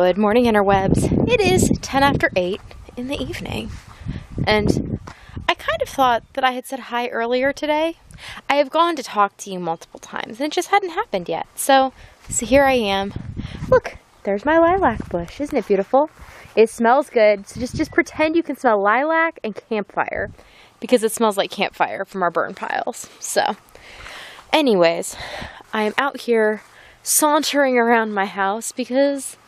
Good morning, interwebs. It is 10 after 8 in the evening, and I kind of thought that I had said hi earlier today. I have gone to talk to you multiple times, and it just hadn't happened yet. So here I am. Look, there's my lilac bush. Isn't it beautiful? It smells good, so just pretend you can smell lilac and campfire, because it smells like campfire from our burn piles. So, anyways, I am out here sauntering around my house because,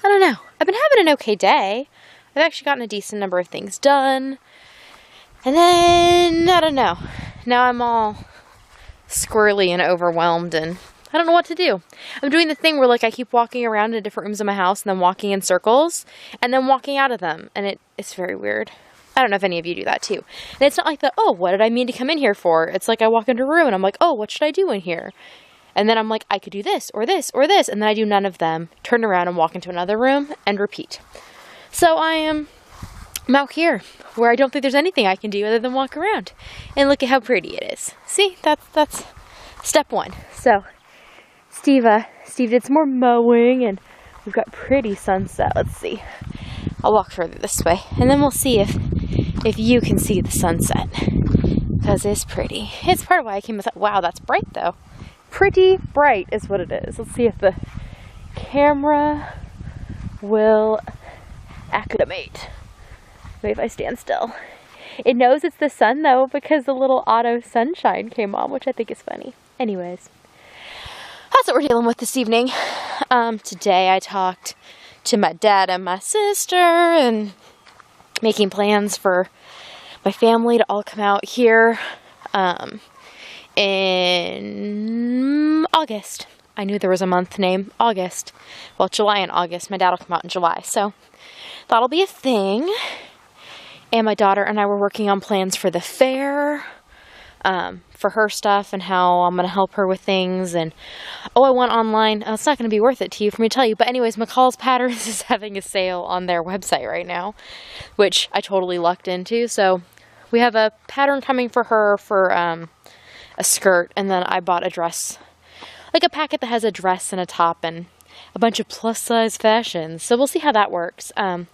I don't know, I've been having an okay day. I've actually gotten a decent number of things done. And then, I don't know, now I'm all squirrely and overwhelmed and I don't know what to do. I'm doing the thing where, like, I keep walking around in different rooms of my house and then walking in circles and then walking out of them. And it's very weird. I don't know if any of you do that too. And it's not like oh, what did I mean to come in here for? It's like I walk into a room and I'm like, oh, what should I do in here? And then I'm like, I could do this or this or this. And then I do none of them, turn around and walk into another room and repeat. So I'm out here where I don't think there's anything I can do other than walk around. And look at how pretty it is. See, that's step one. So Steve did some more mowing and we've got pretty sunset. Let's see. I'll walk further this way and then we'll see if you can see the sunset. Because it's pretty. It's part of why I came with that. Wow, that's bright though. Pretty bright is what it is. Let's see if the camera will acclimate. Maybe if I stand still. It knows it's the sun though because the little auto sunshine came on, which I think is funny. Anyways, that's what we're dealing with this evening. Today I talked to my dad and my sister and making plans for my family to all come out here in August. I knew there was a month name, August. Well, July and August. My dad will come out in July, so that'll be a thing. And my daughter and I were working on plans for the fair, for her stuff and how I'm going to help her with things. And, I went online. It's not going to be worth it to you for me to tell you. But anyways, McCall's Patterns is having a sale on their website right now, which I totally lucked into. So we have a pattern coming for her for a skirt, and then I bought a dress, like a packet that has a dress and a top and a bunch of plus size fashions. So we'll see how that works. I don't know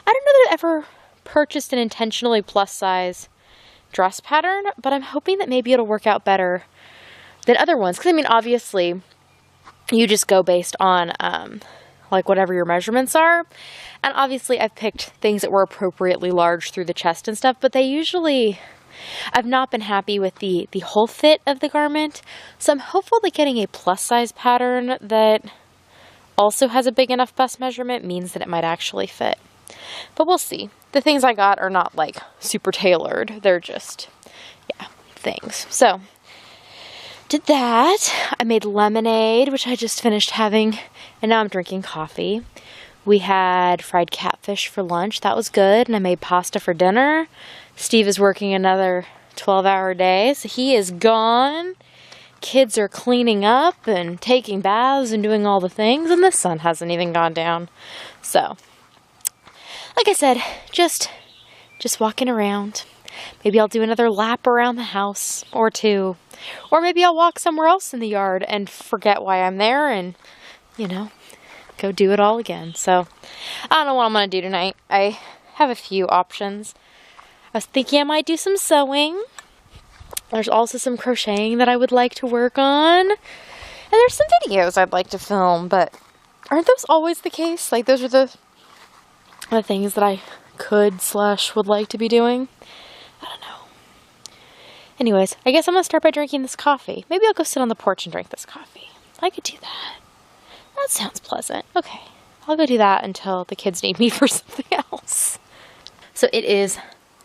that I've ever purchased an intentionally plus size dress pattern, but I'm hoping that maybe it'll work out better than other ones. Because I mean, obviously you just go based on like whatever your measurements are, and obviously I've picked things that were appropriately large through the chest and stuff, but I've not been happy with the whole fit of the garment. So I'm hopeful that getting a plus size pattern that also has a big enough bust measurement means that it might actually fit. But we'll see. The things I got are not like super tailored. They're just, things. So did that. I made lemonade, which I just finished having, and now I'm drinking coffee. We had fried catfish for lunch. That was good. And I made pasta for dinner. Steve is working another 12-hour day, so he is gone. Kids are cleaning up and taking baths and doing all the things, and the sun hasn't even gone down. So, like I said, just walking around. Maybe I'll do another lap around the house or two. Or maybe I'll walk somewhere else in the yard and forget why I'm there and, go do it all again. So, I don't know what I'm going to do tonight. I have a few options. I was thinking I might do some sewing. There's also some crocheting that I would like to work on. And there's some videos I'd like to film, but aren't those always the case? Like, those are the things that I would like to be doing. I don't know. Anyways, I guess I'm going to start by drinking this coffee. Maybe I'll go sit on the porch and drink this coffee. I could do that. That sounds pleasant. Okay. I'll go do that until the kids need me for something else. So it is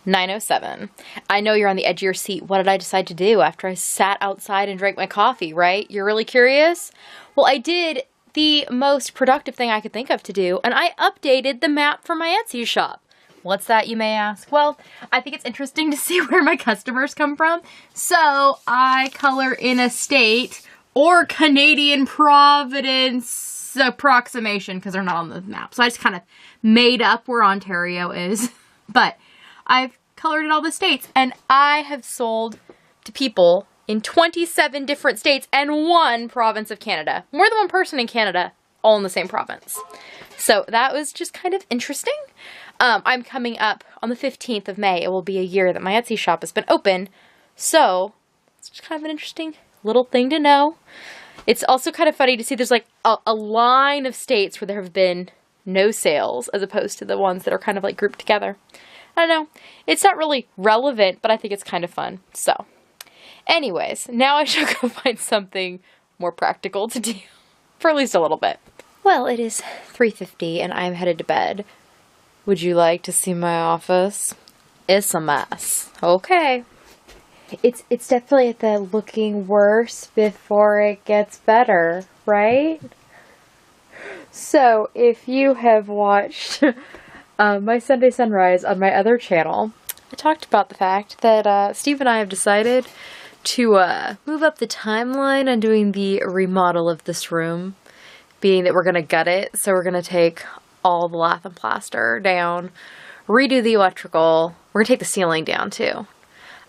9:07. I know you're on the edge of your seat. What did I decide to do after I sat outside and drank my coffee, right? You're really curious? Well, I did the most productive thing I could think of to do, and I updated the map for my Etsy shop. What's that, you may ask? Well, I think it's interesting to see where my customers come from. So I color in a state or Canadian Providence approximation because they're not on the map. So I just kind of made up where Ontario is. But I've colored in all the states, and I have sold to people in 27 different states and one province of Canada. More than one person in Canada, all in the same province. So that was just kind of interesting. I'm coming up on the 15th of May. It will be a year that my Etsy shop has been open. So it's just kind of an interesting little thing to know. It's also kind of funny to see there's like a line of states where there have been no sales as opposed to the ones that are kind of like grouped together. I don't know. It's not really relevant, but I think it's kind of fun. So anyways, now I shall go find something more practical to do for at least a little bit. Well, it is 3:50 and I'm headed to bed. Would you like to see my office? It's a mess. Okay. It's definitely at the looking worse before it gets better, right? So, if you have watched my Sunday Sunrise on my other channel, I talked about the fact that Steve and I have decided to move up the timeline on doing the remodel of this room, being that we're going to gut it. So we're going to take all the lath and plaster down, redo the electrical. We're going to take the ceiling down too,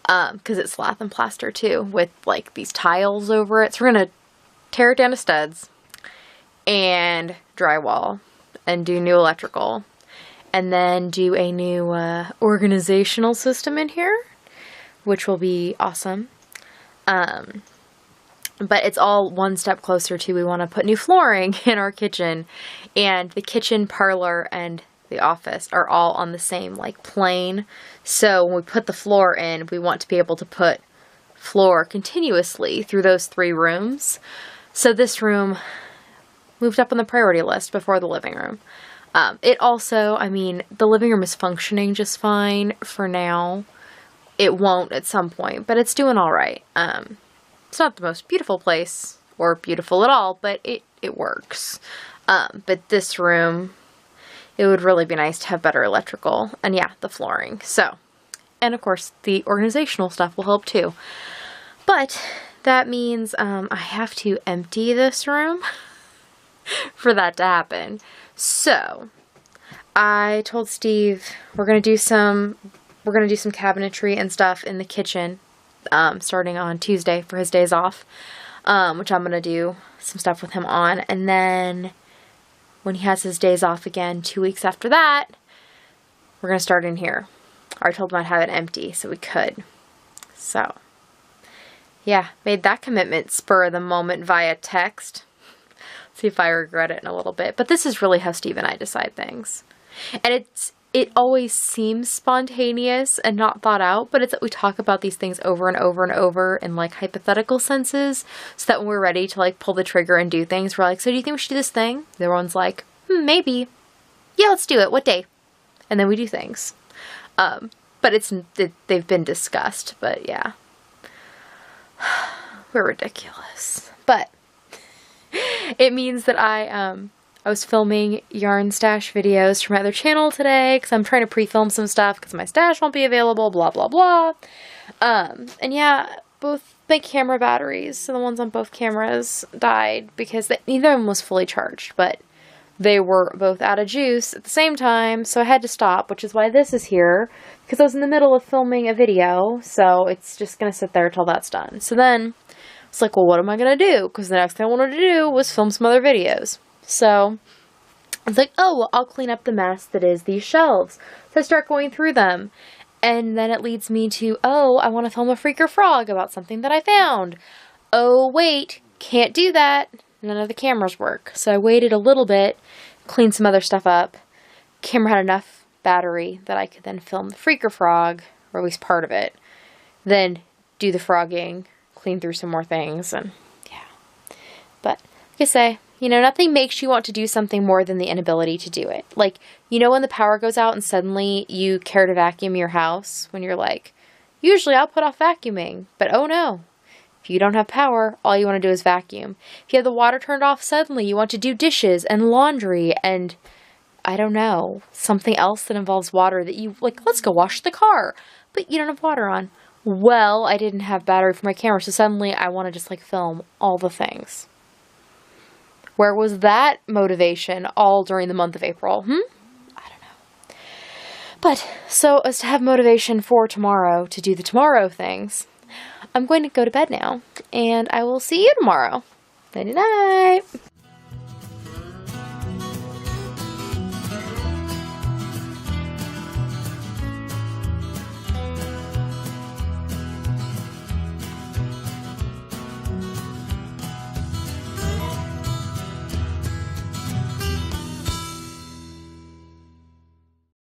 because it's lath and plaster too, with like these tiles over it. So we're going to tear it down to studs and drywall and do new electrical, and then do a new organizational system in here, which will be awesome. But it's all one step closer to, we want to put new flooring in our kitchen, and the kitchen, parlor, and the office are all on the same like plane. So when we put the floor in, we want to be able to put floor continuously through those 3 rooms. So this room moved up on the priority list before the living room. It also, I mean, the living room is functioning just fine for now. It won't at some point, but it's doing all right. It's not the most beautiful place, or beautiful at all, but it works. But this room, it would really be nice to have better electrical, and yeah, the flooring. So, and of course, the organizational stuff will help too. But that means I have to empty this room for that to happen. So, I told Steve we're gonna do some cabinetry and stuff in the kitchen, starting on Tuesday for his days off, which I'm going to do some stuff with him on. And then when he has his days off again, 2 weeks after that, we're going to start in here. I told him I'd have it empty so we could. So, yeah, made that commitment spur of the moment via text. See if I regret it in a little bit. But this is really how Steve and I decide things. And it always seems spontaneous and not thought out, but it's that we talk about these things over and over and over in like hypothetical senses, so that when we're ready to like pull the trigger and do things, we're like, so do you think we should do this thing? The other one's like, maybe. Yeah, let's do it. What day? And then we do things. But they've been discussed, but yeah. We're ridiculous. But it means that I was filming yarn stash videos for my other channel today, because I'm trying to pre-film some stuff because my stash won't be available, blah, blah, blah. And yeah, both my camera batteries, so the ones on both cameras, died because neither of them was fully charged, but they were both out of juice at the same time, so I had to stop, which is why this is here, because I was in the middle of filming a video, so it's just going to sit there till that's done. So then, it's like, well, what am I going to do? Because the next thing I wanted to do was film some other videos. So, I was like, oh, well, I'll clean up the mess that is these shelves. So I start going through them. And then it leads me to, oh, I want to film a Freaker Frog about something that I found. Oh, wait, can't do that. None of the cameras work. So I waited a little bit, cleaned some other stuff up. Camera had enough battery that I could then film the Freaker Frog, or at least part of it. Then do the frogging, clean through some more things, and yeah. But, like I say, you know, nothing makes you want to do something more than the inability to do it. Like, you know when the power goes out and suddenly you care to vacuum your house? When you're like, usually I'll put off vacuuming, but oh no. If you don't have power, all you want to do is vacuum. If you have the water turned off suddenly, you want to do dishes and laundry and, I don't know, something else that involves water that you, like, let's go wash the car, but you don't have water on. Well, I didn't have battery for my camera, so suddenly I want to just, like, film all the things. Where was that motivation all during the month of April? I don't know. But, so as to have motivation for tomorrow to do the tomorrow things, I'm going to go to bed now, and I will see you tomorrow. Nighty night.